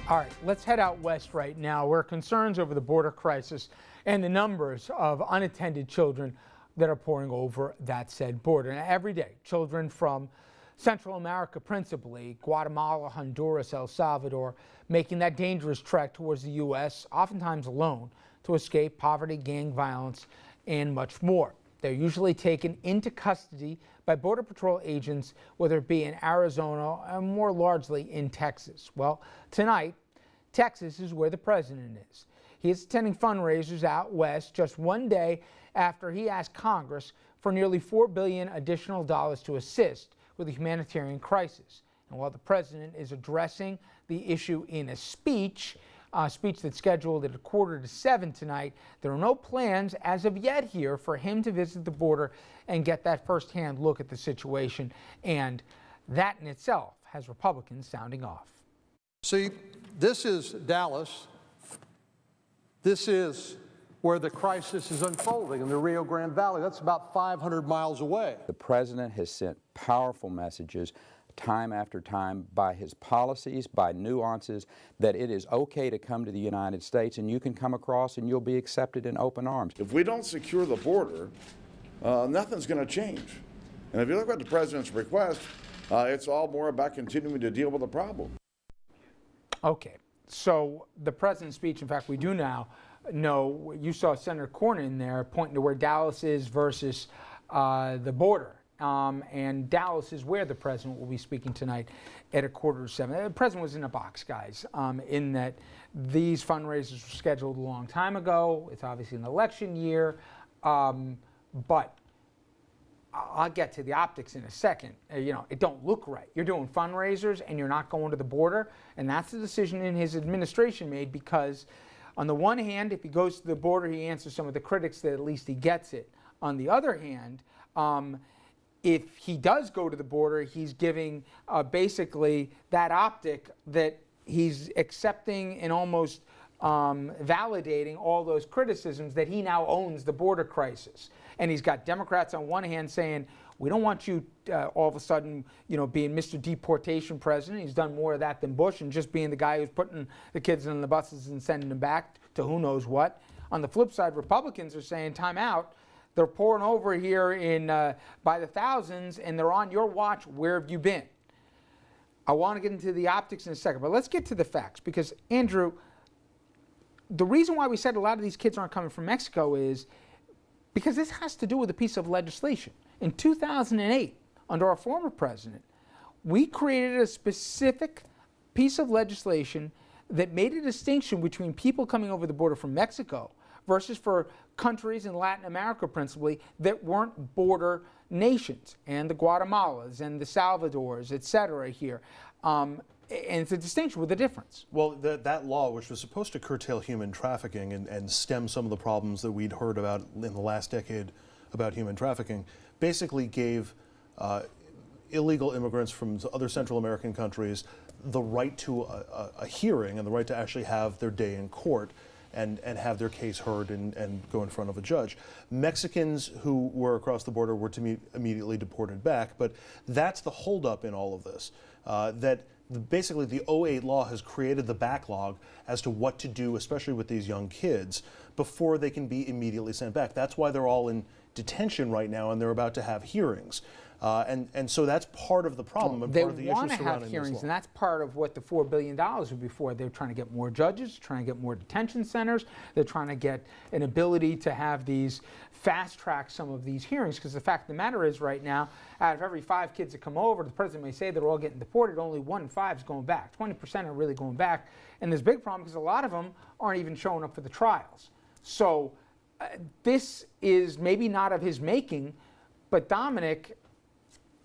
All right, let's head out west right now, where concerns over the border crisis and the numbers of unattended children that are pouring over that said border. And every day, children from Central America, principally Guatemala, Honduras, El Salvador, making that dangerous trek towards the U.S., oftentimes alone, to escape poverty, gang violence, and much more. They're usually taken into custody by Border Patrol agents, whether it be in Arizona and more largely in Texas. Well, tonight, Texas is where the president is. He is attending fundraisers out west just one day after he asked Congress for nearly $4 billion additional dollars to assist with the humanitarian crisis. And while the president is addressing the issue in a speech that's scheduled at 6:45 tonight, there are no plans as of yet here for him to visit the border and get that firsthand look at the situation. And that in itself has Republicans sounding off. See, this is Dallas. This is where the crisis is unfolding in the Rio Grande Valley. That's about 500 miles away. The president has sent powerful messages time after time by his policies, by nuances, that it is okay to come to the United States and you can come across and you'll be accepted in open arms. If we don't secure the border, nothing's going to change. And if you look at the president's request, it's all more about continuing to deal with the problem. Okay, so the president's speech, in fact, we do now know, you saw Senator Cornyn there pointing to where Dallas is versus the border. And Dallas is where the president will be speaking tonight at 6:45. The president was in a box, guys, in that these fundraisers were scheduled a long time ago. It's obviously an election year, but I'll get to the optics in a second. It don't look right. You're doing fundraisers and you're not going to the border, and that's the decision in his administration made because on the one hand, if he goes to the border, he answers some of the critics that at least he gets it. On the other hand, if he does go to the border, he's giving basically that optic that he's accepting and almost validating all those criticisms that he now owns the border crisis. And he's got Democrats on one hand saying, we don't want you all of a sudden, being Mr. Deportation president. He's done more of that than Bush and just being the guy who's putting the kids in the buses and sending them back to who knows what. On the flip side, Republicans are saying, time out. They're pouring over here in by the thousands, and they're on your watch. Where have you been? I want to get into the optics in a second, but let's get to the facts because, Andrew, the reason why we said a lot of these kids aren't coming from Mexico is because this has to do with a piece of legislation. In 2008, under our former president, we created a specific piece of legislation that made a distinction between people coming over the border from Mexico versus for countries in Latin America principally that weren't border nations, and the Guatemalas and the Salvadors, et cetera, here. And it's a distinction with a difference. Well, that law, which was supposed to curtail human trafficking and stem some of the problems that we'd heard about in the last decade about human trafficking, basically gave illegal immigrants from other Central American countries the right to a hearing and the right to actually have their day in court and have their case heard and go in front of a judge. Mexicans who were across the border were to be immediately deported back, but that's the holdup in all of this, basically the '08 law has created the backlog as to what to do, especially with these young kids, before they can be immediately sent back. That's why they're all in detention right now and they're about to have hearings. And so that's part of the problem and part of the issue surrounding this law. They want to have hearings, and that's part of what the $4 billion would be for. They're trying to get more judges, trying to get more detention centers. They're trying to get an ability to have these fast-track some of these hearings, because the fact of the matter is right now, out of every 5 kids that come over, the president may say they're all getting deported, only 1 in 5 is going back. 20% are really going back. And there's a big problem because a lot of them aren't even showing up for the trials. So this is maybe not of his making, but Dominic,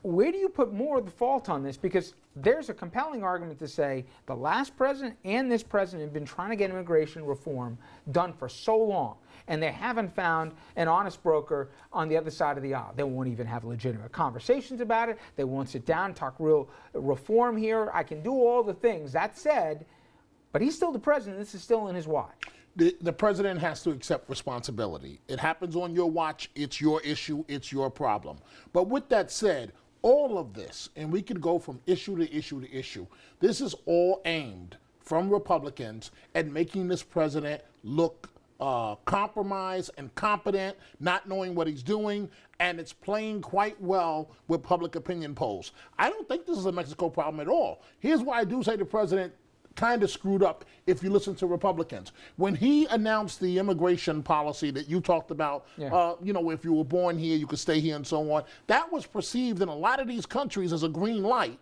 where do you put more of the fault on this? Because there's a compelling argument to say the last president and this president have been trying to get immigration reform done for so long, and they haven't found an honest broker on the other side of the aisle. They won't even have legitimate conversations about it. They won't sit down, talk real reform here. I can do all the things. That said, but he's still the president. This is still in his watch. The president has to accept responsibility. It happens on your watch. It's your issue. It's your problem. But with that said, all of this, and we could go from issue to issue to issue, this is all aimed from Republicans and making this president look compromised and competent, not knowing what he's doing, and it's playing quite well with public opinion polls. I don't think this is a Mexico problem at all. Here's why I do say the president kind of screwed up if you listen to Republicans. When he announced the immigration policy that you talked about, you know, if you were born here, you could stay here and so on, that was perceived in a lot of these countries as a green light.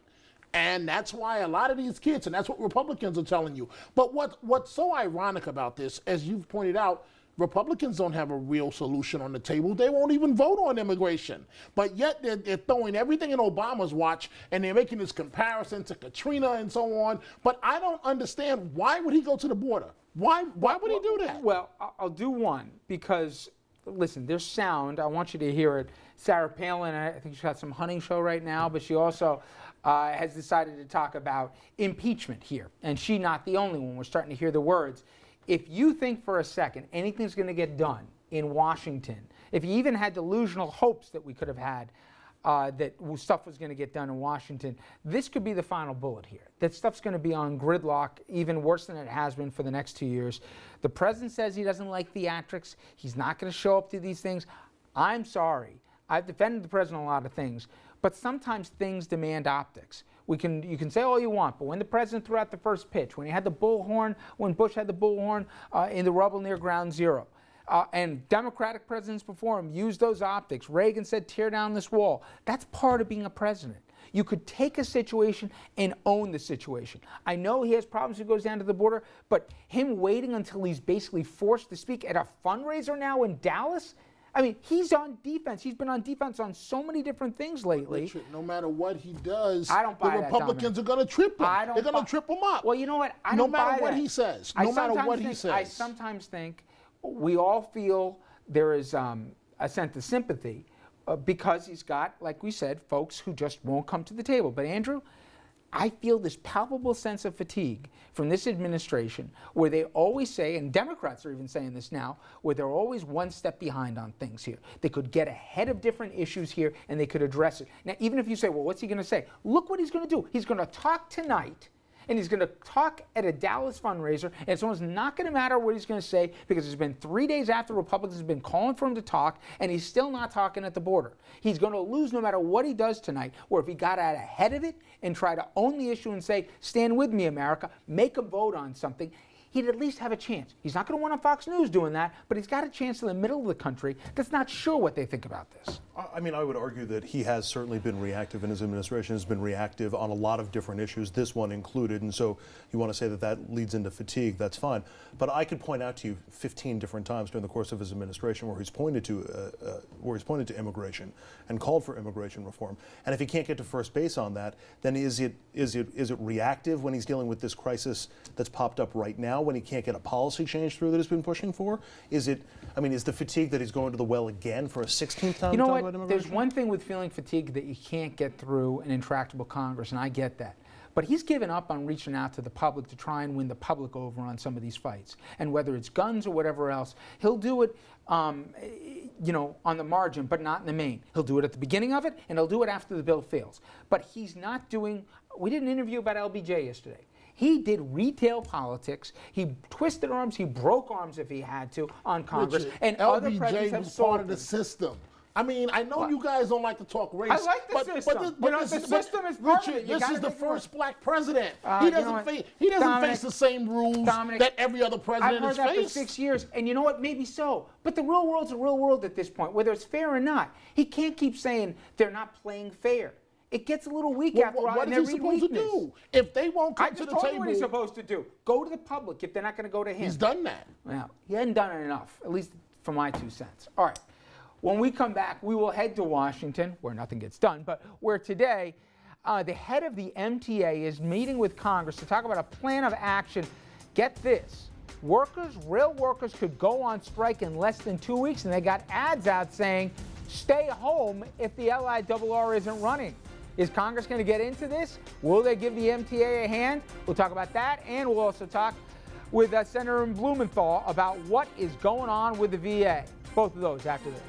And that's why a lot of these kids, and that's what Republicans are telling you. But what's so ironic about this, as you've pointed out, Republicans don't have a real solution on the table. They won't even vote on immigration. But yet they're throwing everything in Obama's watch, and they're making this comparison to Katrina and so on. But I don't understand, why would he go to the border? Why would he do that? Well, I'll do one, because, listen, there's sound. I want you to hear it. Sarah Palin, I think she's got some hunting show right now, but she also has decided to talk about impeachment here. And she's not the only one. We're starting to hear the words. If you think for a second anything's going to get done in Washington, if you even had delusional hopes that we could have had that stuff was going to get done in Washington, this could be the final bullet here. That stuff's going to be on gridlock, even worse than it has been for the next 2 years. The president says he doesn't like theatrics. He's not going to show up to these things. I'm sorry. I've defended the president on a lot of things, but sometimes things demand optics. You can say all you want, but when the president threw out the first pitch, when he had the bullhorn, when Bush had the bullhorn in the rubble near ground zero, and Democratic presidents before him used those optics. Reagan said, tear down this wall. That's part of being a president. You could take a situation and own the situation. I know he has problems if he goes down to the border, but him waiting until he's basically forced to speak at a fundraiser now in Dallas, I mean, he's on defense. He's been on defense on so many different things lately. Richard, no matter what he does, I don't buy the Republicans are going to trip him. They're going to trip him up. Well, you know what? I no don't matter buy what that. he says. No matter what he says. I sometimes think we all feel there is a sense of sympathy because he's got, like we said, folks who just won't come to the table. But Andrew, I feel this palpable sense of fatigue from this administration where they always say, and Democrats are even saying this now, where they're always one step behind on things here. They could get ahead of different issues here and they could address it. Now, even if you say, well, what's he going to say? Look what he's going to do. He's going to talk tonight, and he's going to talk at a Dallas fundraiser, and it's almost not going to matter what he's going to say because it's been 3 days after Republicans have been calling for him to talk, and he's still not talking at the border. He's going to lose no matter what he does tonight, or if he got out ahead of it and try to own the issue and say, stand with me, America, make a vote on something, he'd at least have a chance. He's not going to win on Fox News doing that, but he's got a chance in the middle of the country that's not sure what they think about this. I mean, I would argue that he has certainly been reactive, and his administration has been reactive on a lot of different issues, this one included. And so you want to say that that leads into fatigue, that's fine. But I could point out to you 15 different times during the course of his administration where he's pointed to immigration and called for immigration reform. And if he can't get to first base on that, then is it reactive when he's dealing with this crisis that's popped up right now, when he can't get a policy change through that he's been pushing for? Is the fatigue that he's going to the well again for a 16th time? You know what? There's one thing with feeling fatigued that you can't get through an intractable Congress, and I get that. But he's given up on reaching out to the public to try and win the public over on some of these fights. And whether it's guns or whatever else, he'll do it, on the margin, but not in the main. He'll do it at the beginning of it, and he'll do it after the bill fails. But he's not doing. We did an interview about LBJ yesterday. He did retail politics. He twisted arms. He broke arms if he had to on Congress. Richard, and other presidents have was part of the sold system. I mean, I know you guys don't like to talk race. I like the system. The system is part of it. This is the first black president. He He doesn't doesn't face the same rules that every other president I've has heard that for faced. 6 years, and you know what? Maybe so. But the real world's a real world at this point, whether it's fair or not. He can't keep saying they're not playing fair. It gets a little weak after a while. What is he supposed to do? If they won't come to the table, I just told you what he's supposed to do. Go to the public if they're not going to go to him. He's done that. Well, he hasn't done it enough, at least for my 2 cents. All right. When we come back, we will head to Washington, where nothing gets done, but where today the head of the MTA is meeting with Congress to talk about a plan of action. Get this. Rail workers could go on strike in less than 2 weeks, and they got ads out saying, stay home if the LIRR isn't running. Is Congress going to get into this? Will they give the MTA a hand? We'll talk about that, and we'll also talk with Senator Blumenthal about what is going on with the VA. Both of those after this.